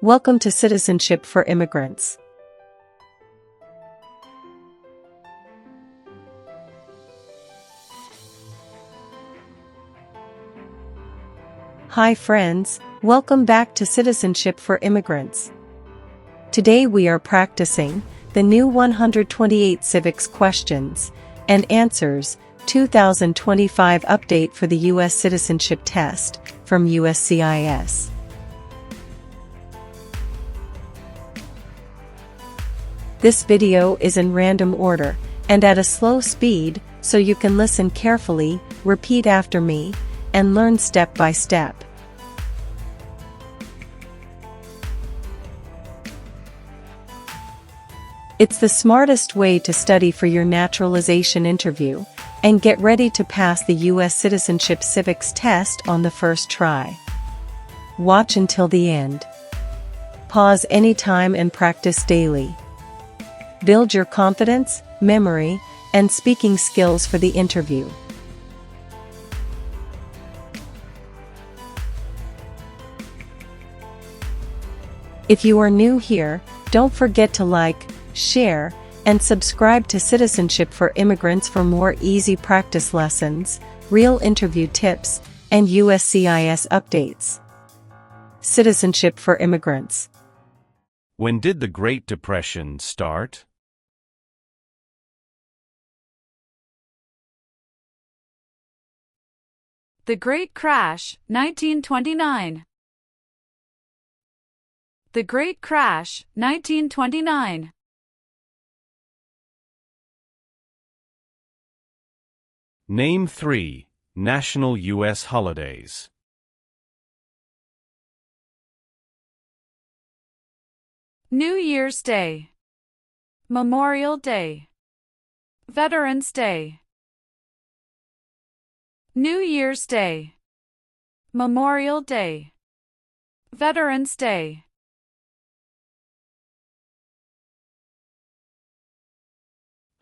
Welcome to Citizenship for Immigrants. Hi friends, welcome back to Citizenship for Immigrants. Today we are practicing the new 128 Civics Questions and Answers 2025 update for the U.S. Citizenship Test from USCIS. This video is in random order and at a slow speed, so you can listen carefully, repeat after me, and learn step by step. It's the smartest way to study for your naturalization interview and get ready to pass the U.S. Citizenship Civics test on the first try. Watch until the end. Pause anytime and practice daily. Build your confidence, memory, and speaking skills for the interview. If you are new here, don't forget to like, share, and subscribe to Citizenship for Immigrants for more easy practice lessons, real interview tips, and USCIS updates. Citizenship for Immigrants. When did the Great Depression start? The Great Crash, 1929. The Great Crash, 1929. Name 3 national U.S. holidays. New Year's Day, Memorial Day, Veterans Day. New Year's Day, Memorial Day, Veterans Day.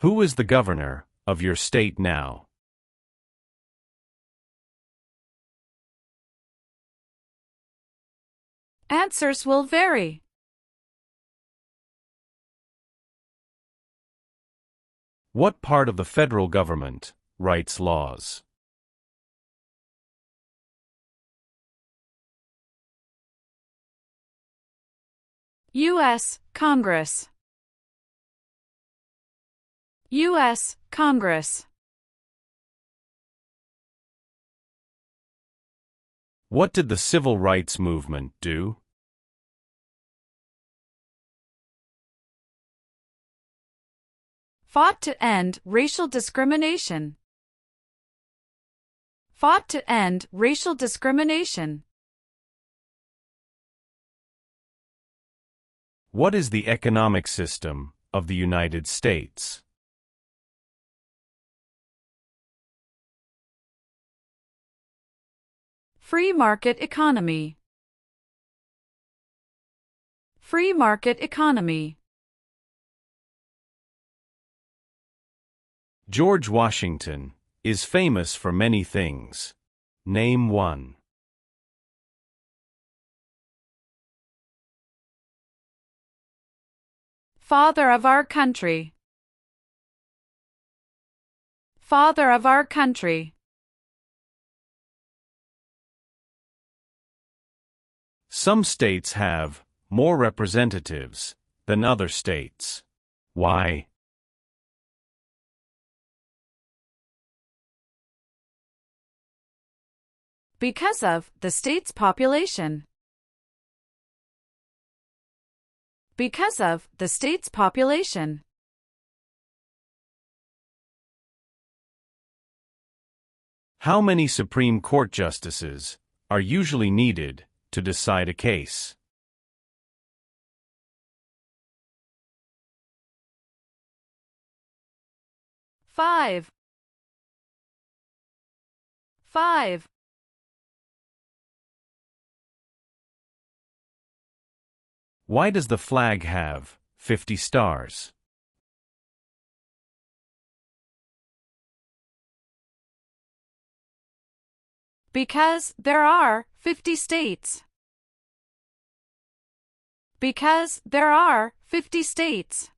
Who is the governor of your state now? Answers will vary. What part of the federal government writes laws? U.S. Congress. U.S. Congress. What did the Civil Rights Movement do? Fought to end racial discrimination. Fought to end racial discrimination. What is the economic system of the United States? Free market economy. Free market economy. George Washington is famous for many things. Name 1. Father of our country. Father of our country. Some states have more representatives than other states. Why? Because of the state's population. Because of the state's population. How many Supreme Court justices are usually needed to decide a case? Five. Why does the flag have 50 stars? Because there are 50 states. Because there are 50 states.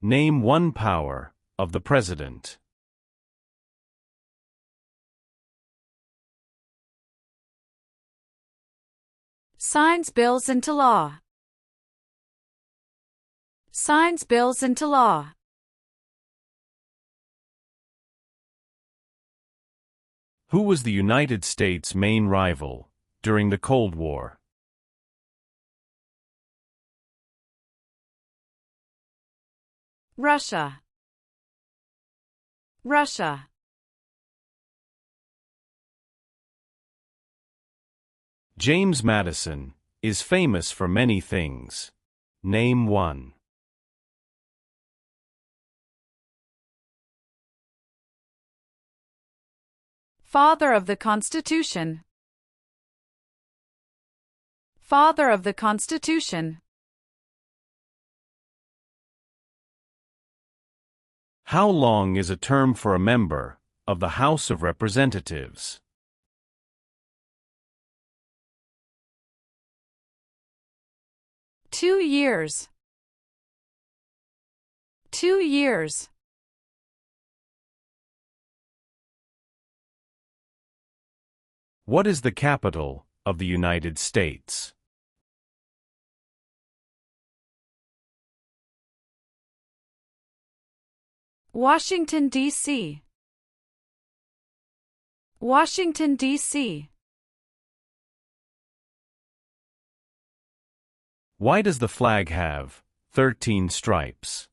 Name one power of the President. Signs bills into law. Signs bills into law. Who was the United States' main rival during the Cold War? Russia. Russia. James Madison is famous for many things. Name one. Father of the Constitution. Father of the Constitution. How long is a term for a member of the House of Representatives? Two years. 2 years. What is the capital of the United States? Washington, D.C. Washington, D.C. Why does the flag have 13 stripes?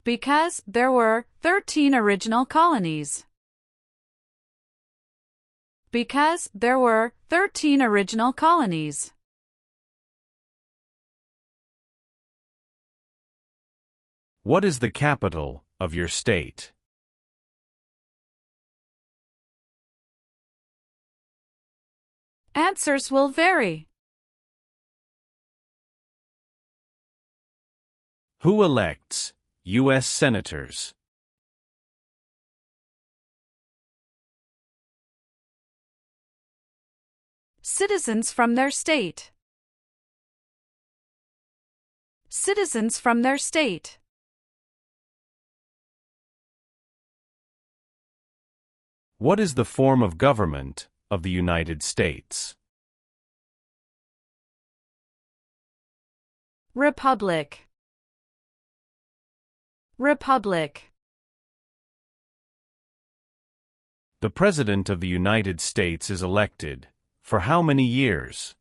Because there were 13 original colonies. Because there were 13 original colonies. What is the capital of your state? Answers will vary. Who elects U.S. senators? Citizens from their state. Citizens from their state. What is the form of government of the United States? Republic. Republic. The President of the United States is elected for how many years?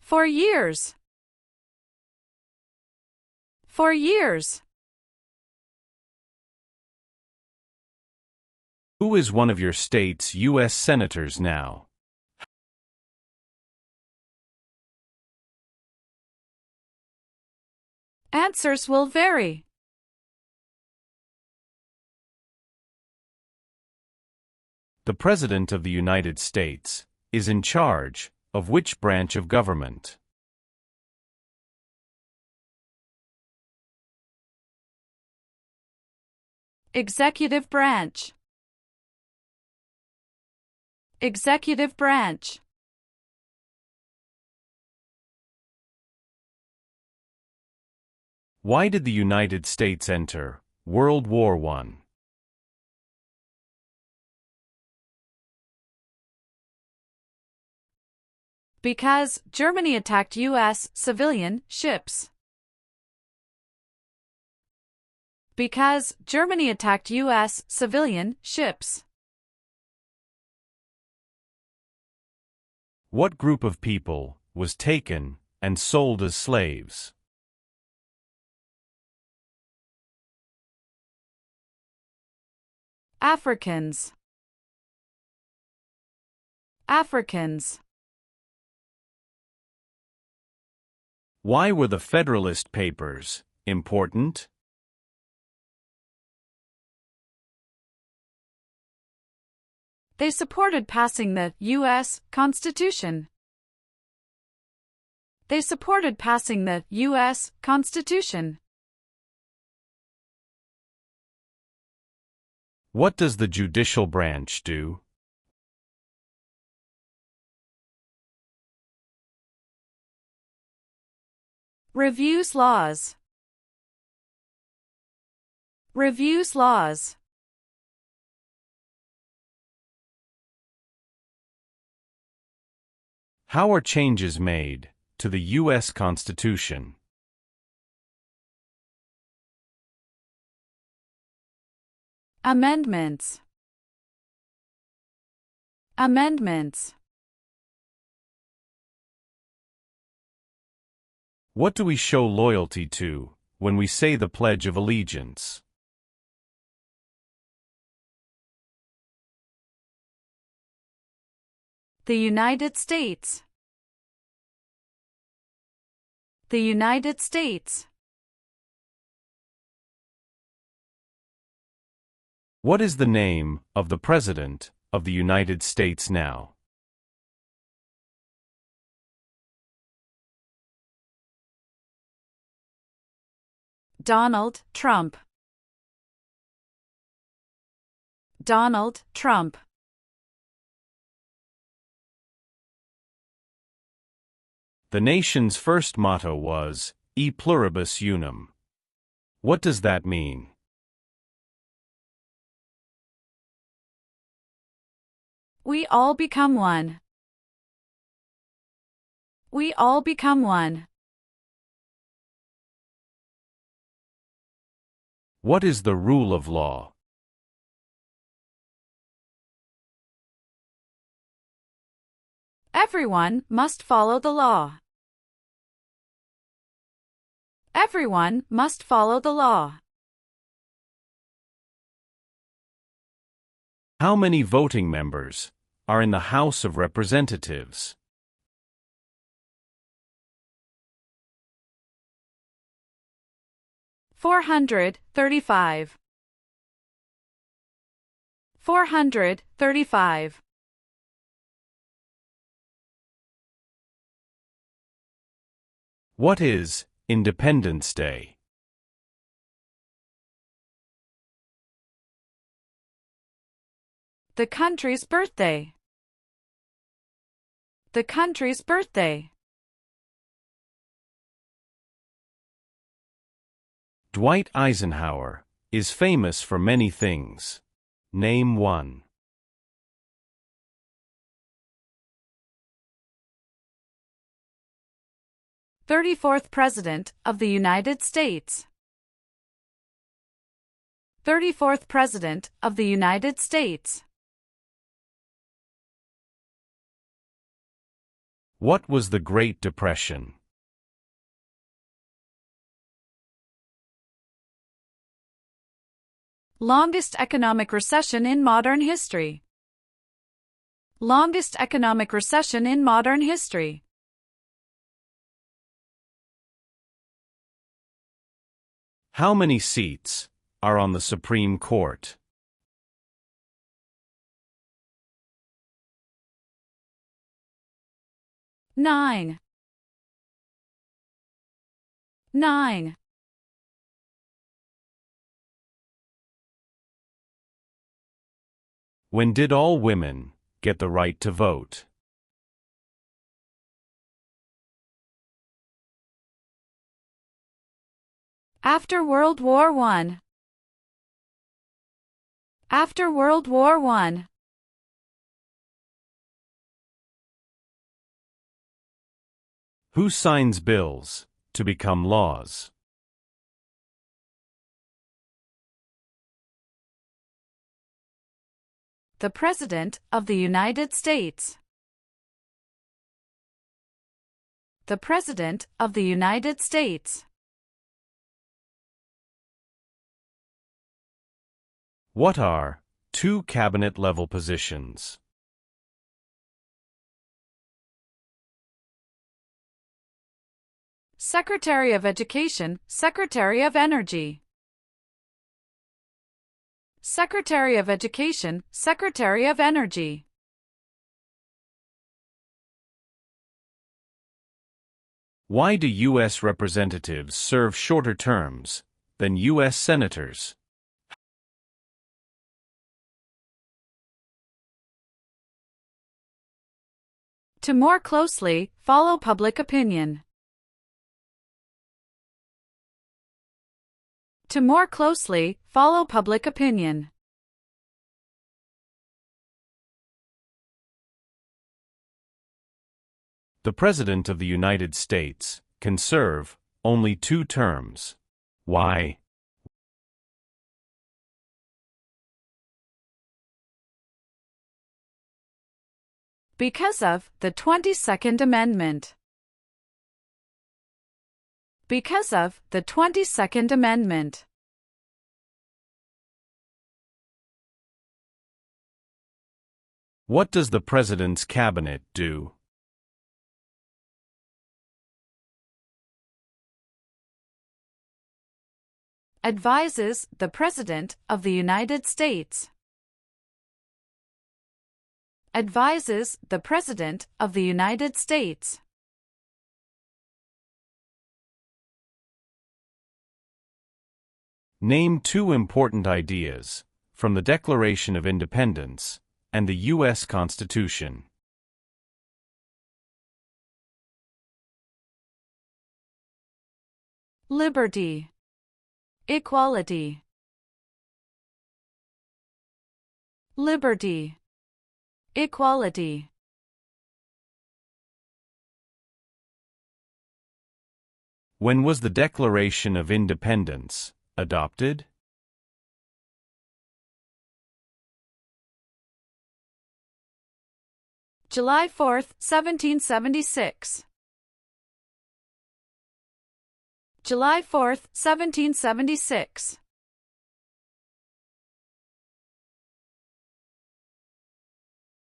4 years. 4 years. Who is one of your state's U.S. senators now? Answers will vary. The President of the United States is in charge of which branch of government? Executive branch. Executive branch. Why did the United States enter World War I? Because Germany attacked U.S. civilian ships. Because Germany attacked U.S. civilian ships. What group of people was taken and sold as slaves? Africans. Africans. Why were the Federalist Papers important? They supported passing the U.S. Constitution. They supported passing the U.S. Constitution. What does the judicial branch do? Reviews laws. Reviews laws. How are changes made to the U.S. Constitution? Amendments. Amendments. What do we show loyalty to when we say the Pledge of Allegiance? The United States. The United States. What is the name of the President of the United States now? Donald Trump. Donald Trump. The nation's first motto was, E pluribus unum. What does that mean? We all become one. We all become one. What is the rule of law? Everyone must follow the law. Everyone must follow the law. How many voting members are in the House of Representatives? $435. 435. What is Independence Day? The country's birthday. The country's birthday. Dwight Eisenhower is famous for many things. Name one. "34th President of the United States." 34th President of the United States. What was the Great Depression? Longest economic recession in modern history. Longest economic recession in modern history. How many seats are on the Supreme Court? Nine. When did all women get the right to vote? After World War I. After World War I. Who signs bills to become laws? The President of the United States. The President of the United States. What are two cabinet-level positions? Secretary of Education, Secretary of Energy. Secretary of Education, Secretary of Energy. Why do U.S. representatives serve shorter terms than U.S. senators? To more closely follow public opinion. To more closely follow public opinion. The President of the United States can serve only 2 terms. Why? Because of the 22nd Amendment. Because of the 22nd Amendment. What does the President's cabinet do? Advises the President of the United States. Advises the President of the United States. Name 2 important ideas from the Declaration of Independence and the U.S. Constitution. Liberty. Equality. Liberty. Equality. When was the Declaration of Independence adopted? July 4, 1776. July 4, 1776.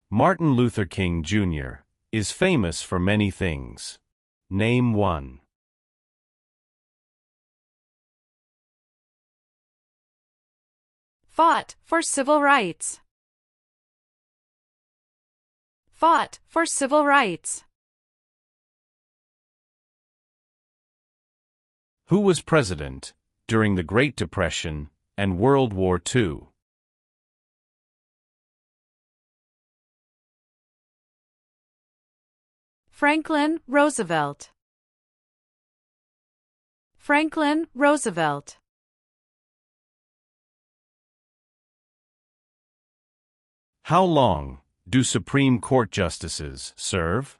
Martin Luther King, Jr. is famous for many things. Name 1. Fought for civil rights. Fought for civil rights. Who was president during the Great Depression and World War II? Franklin Roosevelt. Franklin Roosevelt. How long do Supreme Court justices serve?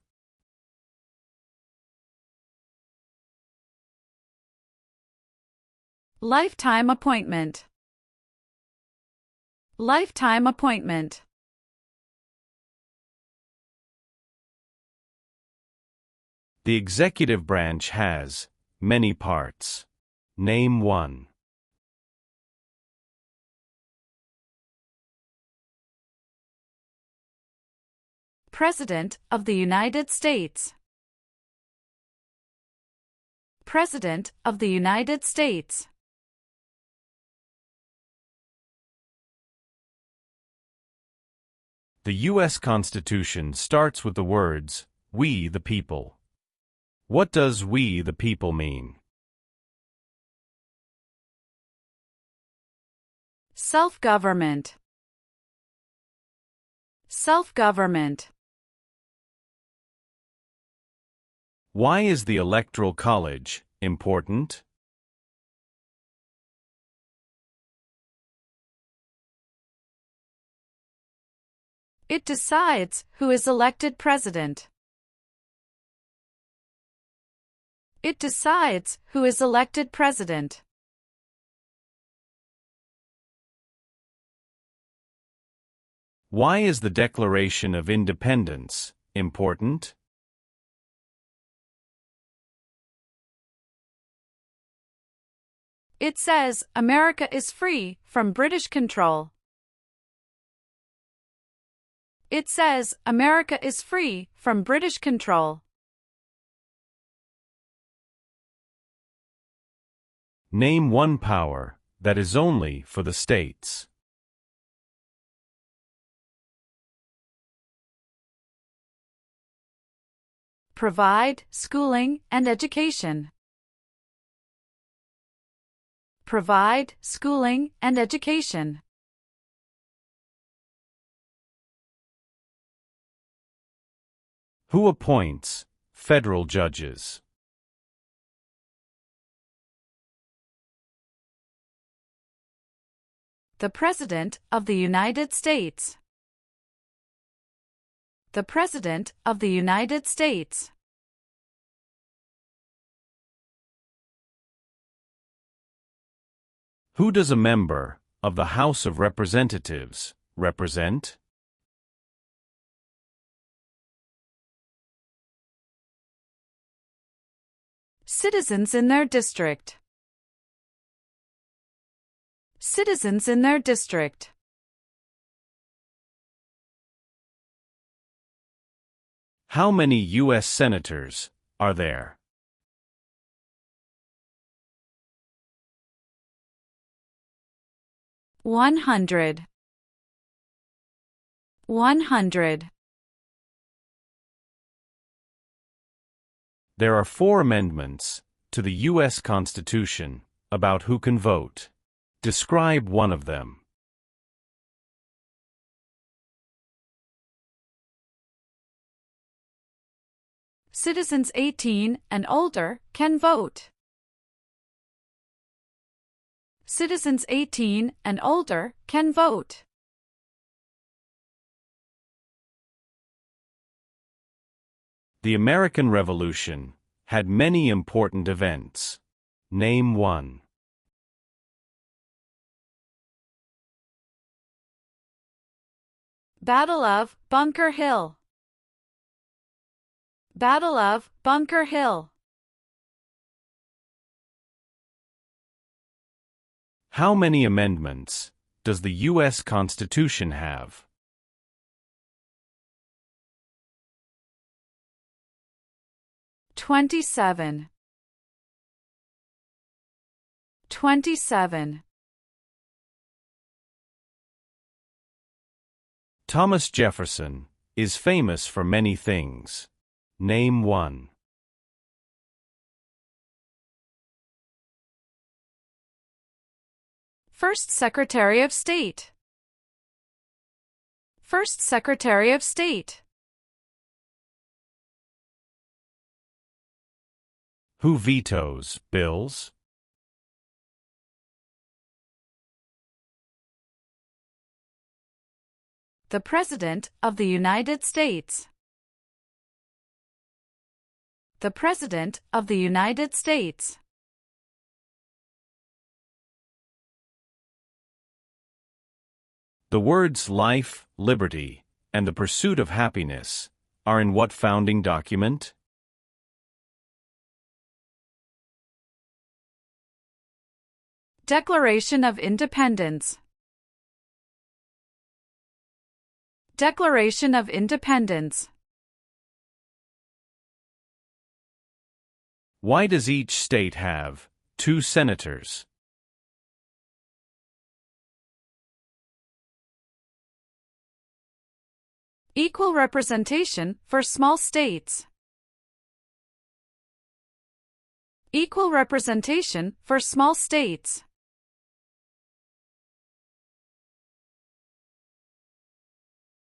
Lifetime appointment. Lifetime appointment. The executive branch has many parts. Name 1. President of the United States. President of the United States. The U.S. Constitution starts with the words, "We the people." What does "we the people" mean? Self-government. Self-government. Why is the Electoral College important? It decides who is elected president. It decides who is elected president. Why is the Declaration of Independence important? It says America is free from British control. It says America is free from British control. Name 1 power that is only for the states. Provide schooling and education. Provide schooling and education. Who appoints federal judges? The President of the United States. The President of the United States. Who does a member of the House of Representatives represent? Citizens in their district. Citizens in their district. How many U.S. senators are there? 100. 100. There are 4 amendments to the U.S. Constitution about who can vote. Describe one of them. Citizens 18 and older can vote. Citizens 18 and older can vote. The American Revolution had many important events. Name one. Battle of Bunker Hill. Battle of Bunker Hill. How many amendments does the U.S. Constitution have? 27. 27. Thomas Jefferson is famous for many things. Name one. First Secretary of State. First Secretary of State. Who vetoes bills? The President of the United States. The President of the United States. The words life, liberty, and the pursuit of happiness are in what founding document? Declaration of Independence. Declaration of Independence. Why does each state have 2 senators? Equal representation for small states. Equal representation for small states.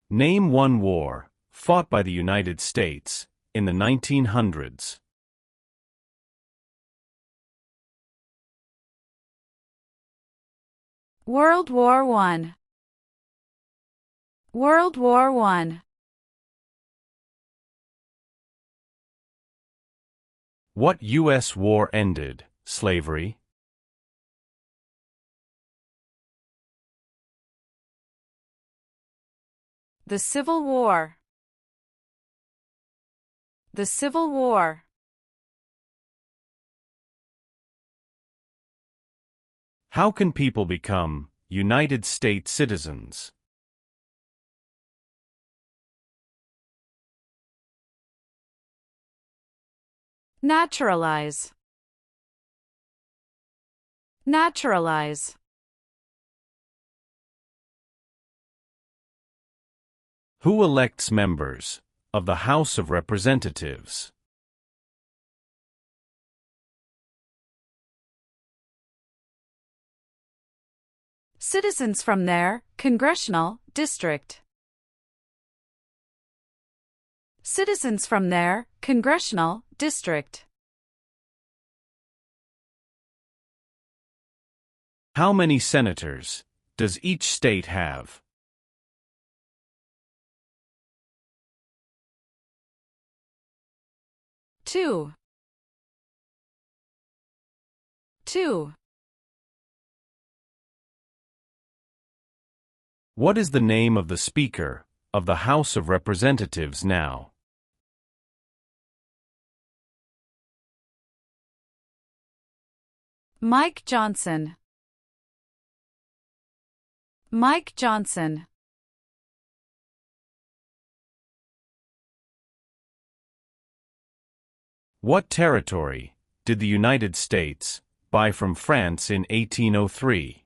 Name one war fought by the United States in the 1900s. World War I. World War I. What U.S. war ended slavery? The Civil War. The Civil War. How can people become United States citizens? Naturalize. Naturalize. Who elects members of the House of Representatives? Citizens from their congressional district. Citizens from their congressional district. How many senators does each state have? Two. What is the name of the Speaker of the House of Representatives now? Mike Johnson. Mike Johnson. What territory did the United States buy from France in 1803?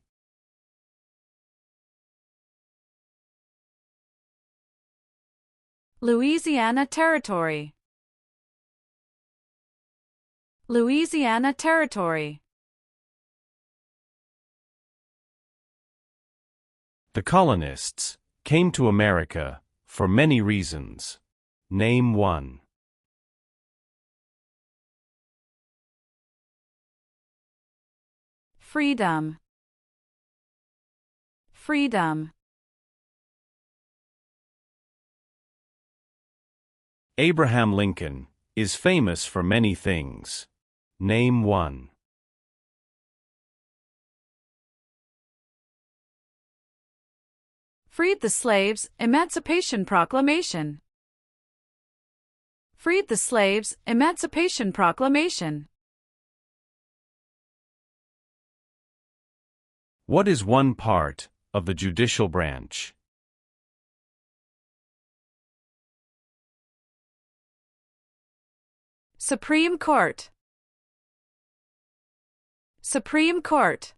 Louisiana Territory. Louisiana Territory. The colonists came to America for many reasons. Name one. Freedom. Freedom. Abraham Lincoln is famous for many things. Name one. Freed the slaves, Emancipation Proclamation. Freed the slaves, Emancipation Proclamation. What is one part of the judicial branch? Supreme Court. Supreme Court.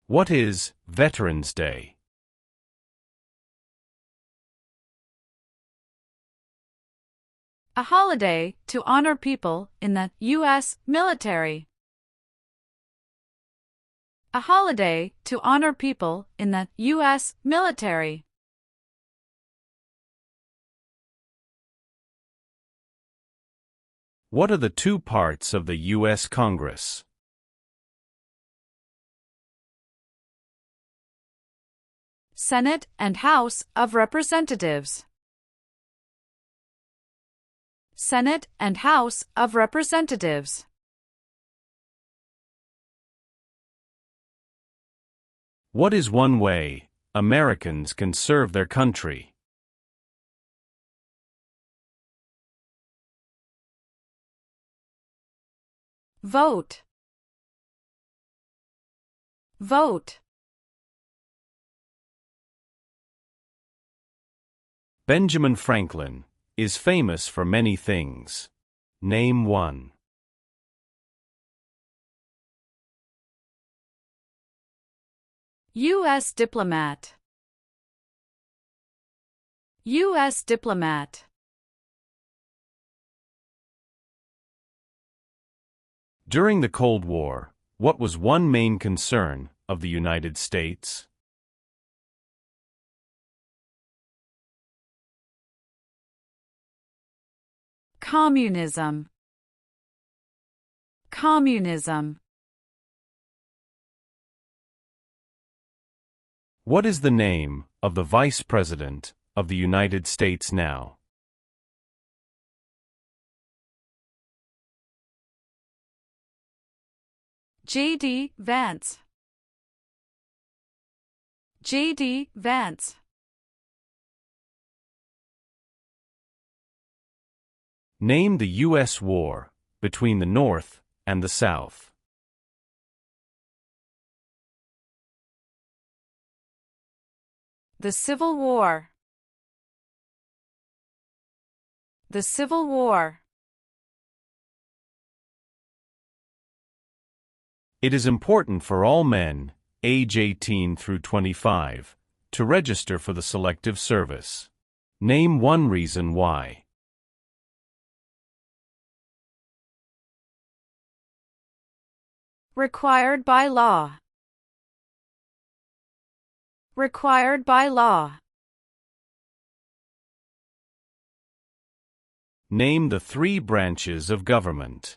What is Veterans Day? A holiday to honor people in the U.S. military. A holiday to honor people in the U.S. military. What are the two parts of the U.S. Congress? Senate and House of Representatives. Senate and House of Representatives. What is one way Americans can serve their country? Vote. Vote. Benjamin Franklin is famous for many things. Name one. U.S. diplomat. U.S. diplomat. During the Cold War, what was one main concern of the United States? Communism. Communism. What is the name of the Vice President of the United States now? J.D. Vance. J.D. Vance. Name the U.S. war between the North and the South. The Civil War. The Civil War. It is important for all men age 18 through 25, to register for the Selective Service. Name one reason why. Required by law. Required by law. Name the three branches of government.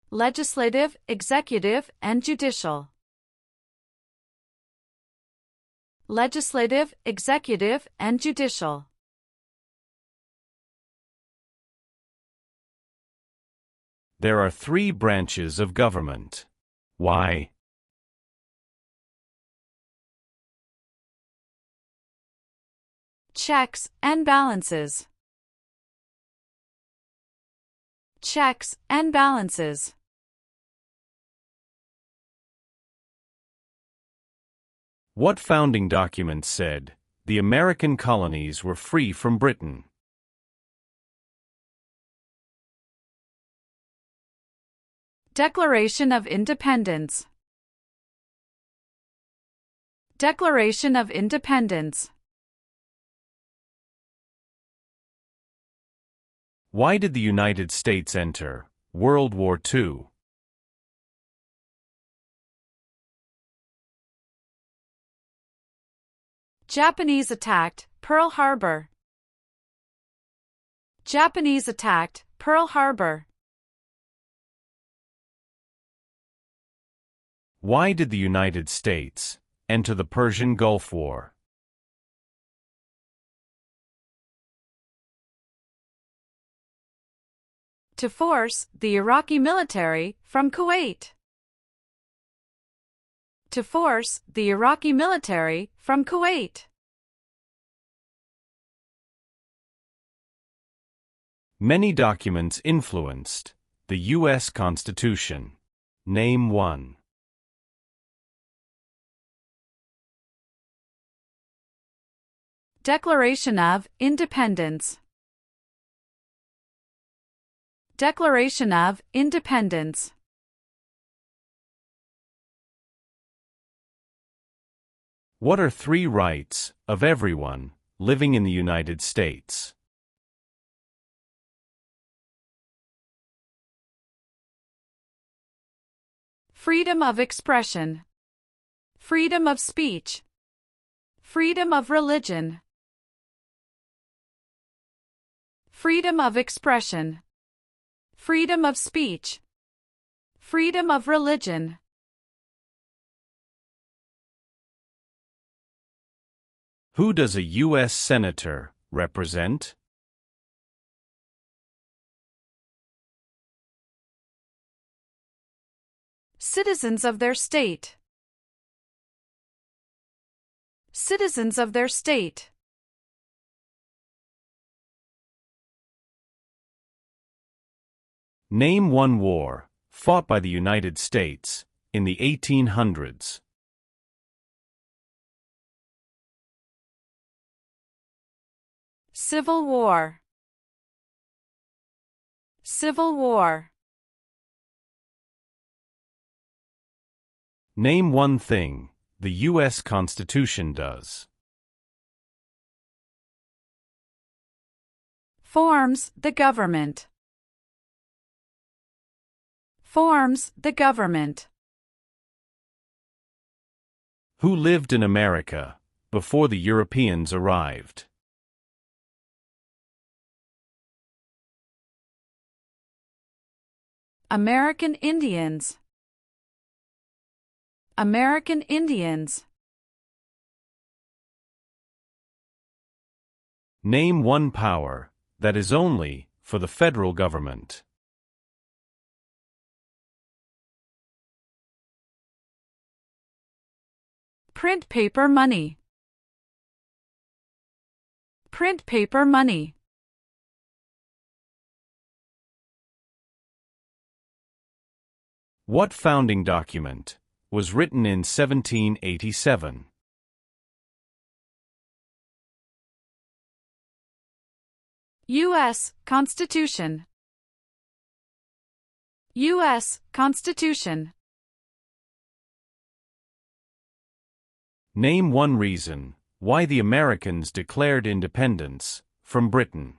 Legislative, executive, and judicial. Legislative, executive, and judicial. There are three branches of government. Why? Checks and balances. Checks and balances. What founding document said the American colonies were free from Britain? Declaration of Independence. Declaration of Independence. Why did the United States enter World War II? Japanese attacked Pearl Harbor. Japanese attacked Pearl Harbor. Why did the United States enter the Persian Gulf War? To force the Iraqi military from Kuwait. To force the Iraqi military from Kuwait. Many documents influenced the U.S. Constitution. Name one. Declaration of Independence. Declaration of Independence. What are three rights of everyone living in the United States? Freedom of expression. Freedom of speech. Freedom of religion. Freedom of expression. Freedom of speech. Freedom of religion. Who does a U.S. Senator represent? Citizens of their state. Citizens of their state. Name one war fought by the United States in the 1800s. Civil War. Civil War. Name one thing the U.S. Constitution does. Forms the government. Forms the government. Who lived in America before the Europeans arrived? American Indians. American Indians. Name one power that is only for the federal government. Print paper money. Print paper money. What founding document was written in 1787? U.S. Constitution. U.S. Constitution. Name one reason why the Americans declared independence from Britain.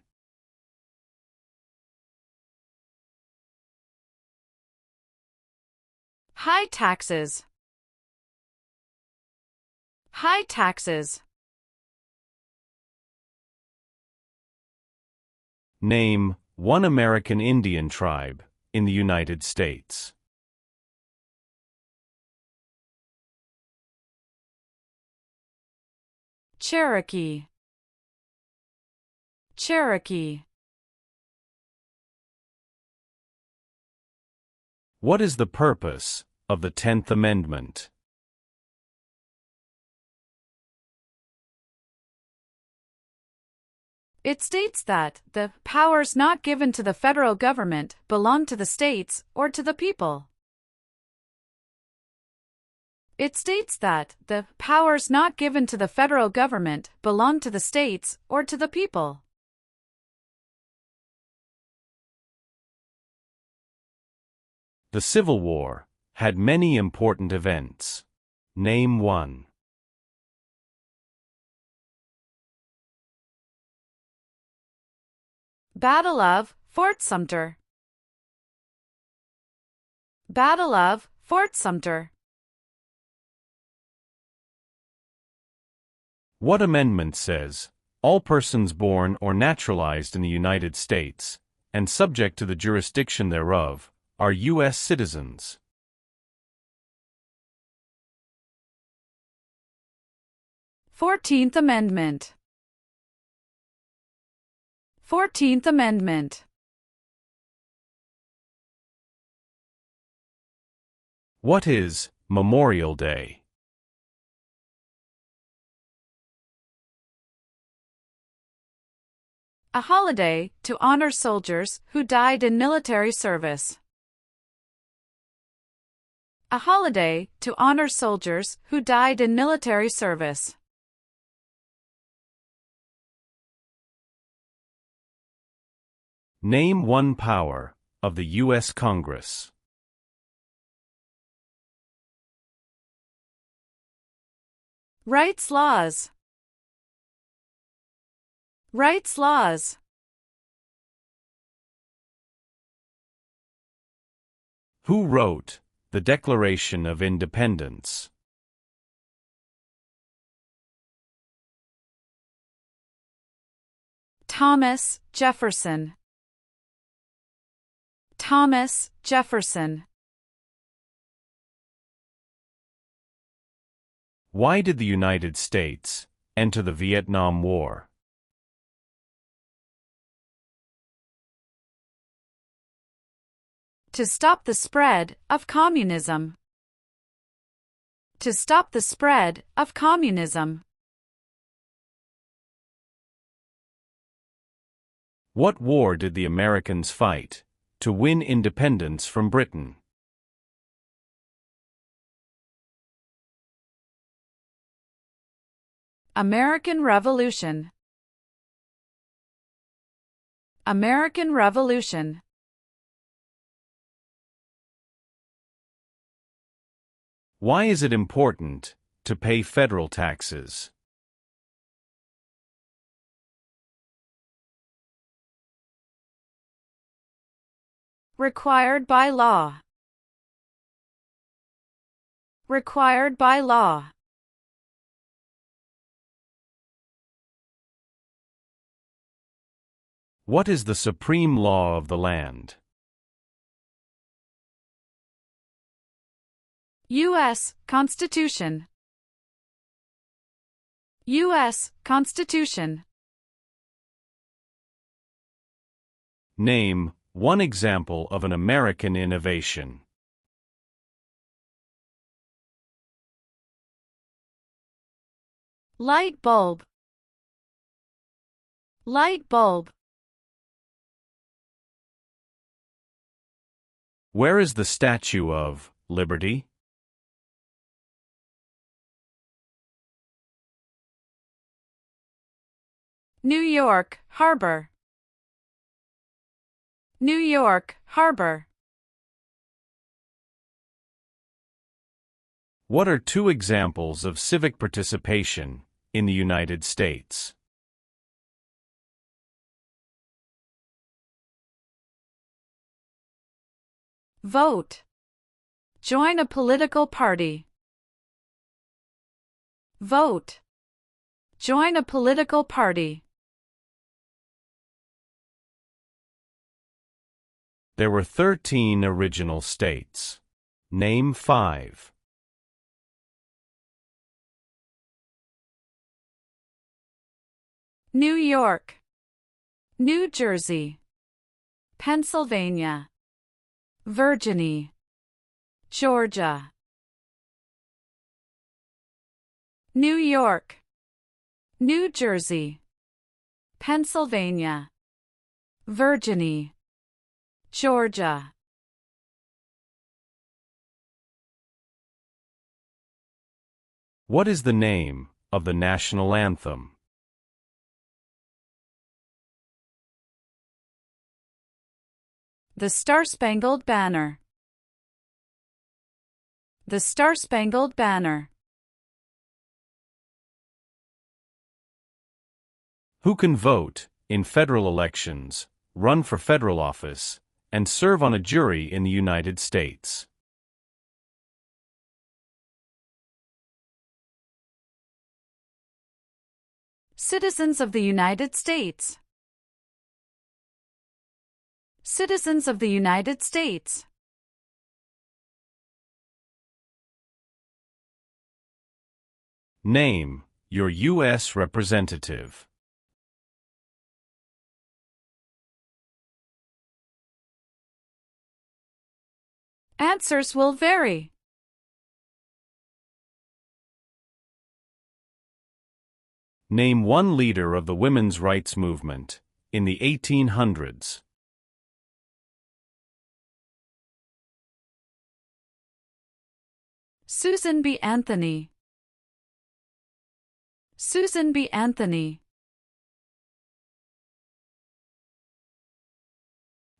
High taxes. High taxes. Name one American Indian tribe in the United States. Cherokee. Cherokee. What is the purpose of the 10th Amendment? It states that the powers not given to the federal government belong to the states or to the people. It states that the powers not given to the federal government belong to the states or to the people. The Civil War had many important events. Name one. Battle of Fort Sumter. Battle of Fort Sumter. What amendment says, all persons born or naturalized in the United States, and subject to the jurisdiction thereof, are U.S. citizens? Fourteenth Amendment. 14th Amendment. What is Memorial Day? A holiday to honor soldiers who died in military service. A holiday to honor soldiers who died in military service. Name one power of the U.S. Congress. Rights laws. Rights laws. Who wrote the Declaration of Independence? Thomas Jefferson. Thomas Jefferson. Why did the United States enter the Vietnam War? To stop the spread of communism. To stop the spread of communism. What war did the Americans fight to win independence from Britain? American Revolution. American Revolution. Why is it important to pay federal taxes? Required by law. Required by law. What is the supreme law of the land? U.S. Constitution. U.S. Constitution. Name one example of an American innovation. Light bulb. Light bulb. Where is the Statue of Liberty? New York Harbor. New York Harbor. What are two examples of civic participation in the United States? Vote. Join a political party. Vote. Join a political party. There were 13 original states. Name 5. New York, New Jersey, Pennsylvania, Virginia, Georgia. New York, New Jersey, Pennsylvania, Virginia, Georgia. What is the name of the national anthem? The Star-Spangled Banner. The Star-Spangled Banner. Who can vote in federal elections, run for federal office, and serve on a jury in the United States? Citizens of the United States. Citizens of the United States. Name your U.S. representative. Answers will vary. Name one leader of the women's rights movement in the 1800s. Susan B. Anthony. Susan B. Anthony.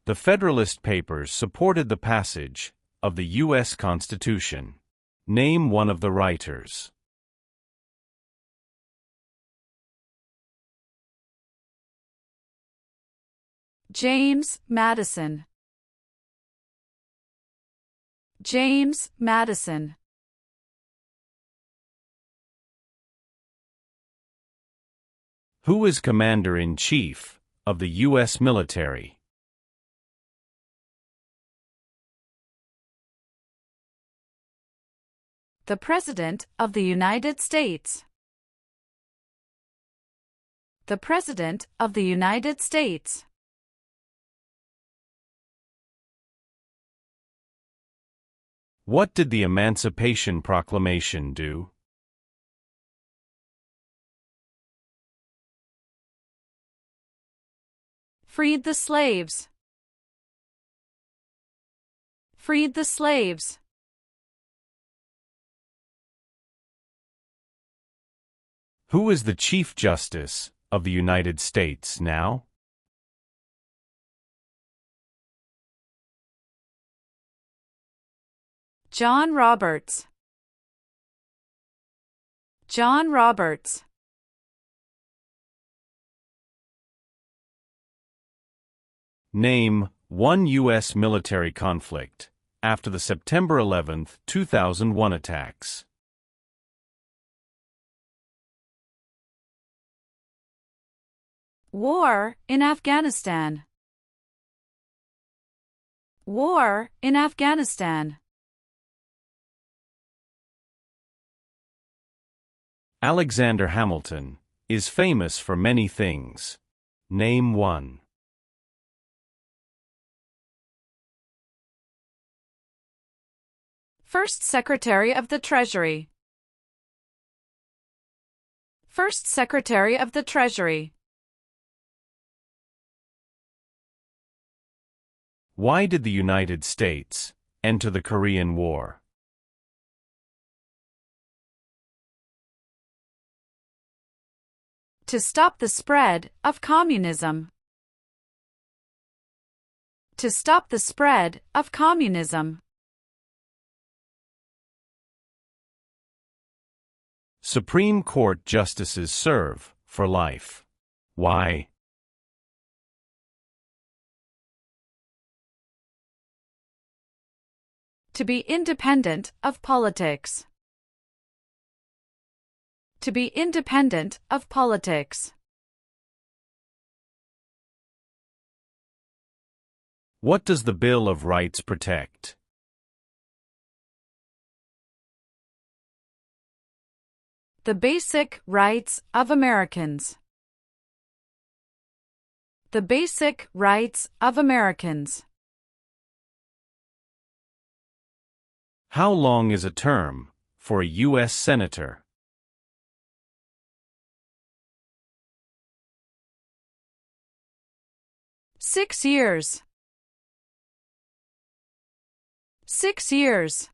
The Federalist Papers supported the passage of the U.S. Constitution. Name one of the writers. James Madison. James Madison. Who is Commander-in-Chief of the U.S. military? The President of the United States. The President of the United States. What did the Emancipation Proclamation do? Freed the slaves. Freed the slaves. Who is the Chief Justice of the United States now? John Roberts. John Roberts. Name one U.S. military conflict after the September 11, 2001 attacks. War in Afghanistan. War in Afghanistan. Alexander Hamilton is famous for many things. Name one. First Secretary of the Treasury. First Secretary of the Treasury. Why did the United States enter the Korean War? To stop the spread of communism. To stop the spread of communism. Supreme Court justices serve for life. Why? To be independent of politics. To be independent of politics. What does the Bill of Rights protect? The basic rights of Americans. The basic rights of Americans. How long is a term for a U.S. Senator? Six years. 6 years.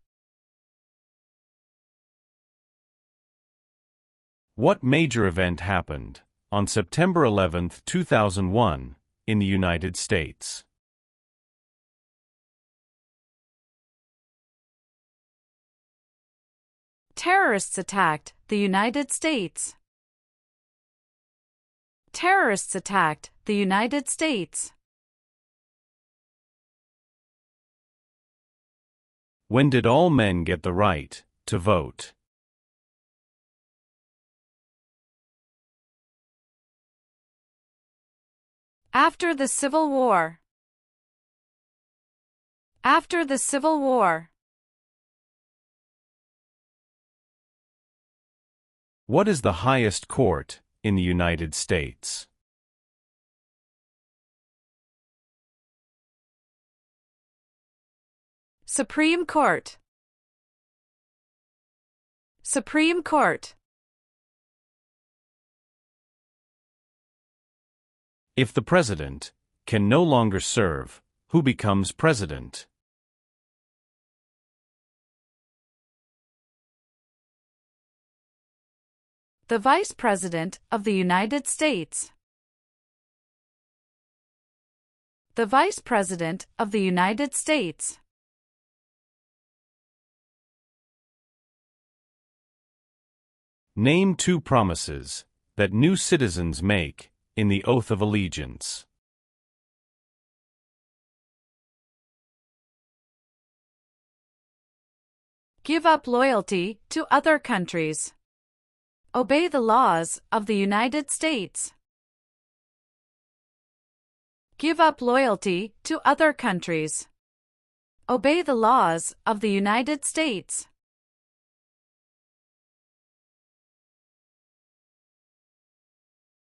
What major event happened on September 11, 2001, in the United States? Terrorists attacked the United States. Terrorists attacked the United States. When did all men get the right to vote? After the Civil War. After the Civil War. What is the highest court in the United States? Supreme Court. Supreme Court. If the president can no longer serve, who becomes president? The Vice President of the United States. The Vice President of the United States. Name 2 promises that new citizens make in the oath of allegiance. Give up loyalty to other countries. Obey the laws of the United States. Give up loyalty to other countries. Obey the laws of the United States.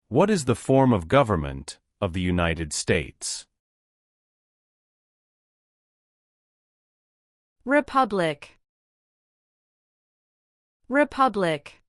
What is the form of government of the United States? Republic. Republic.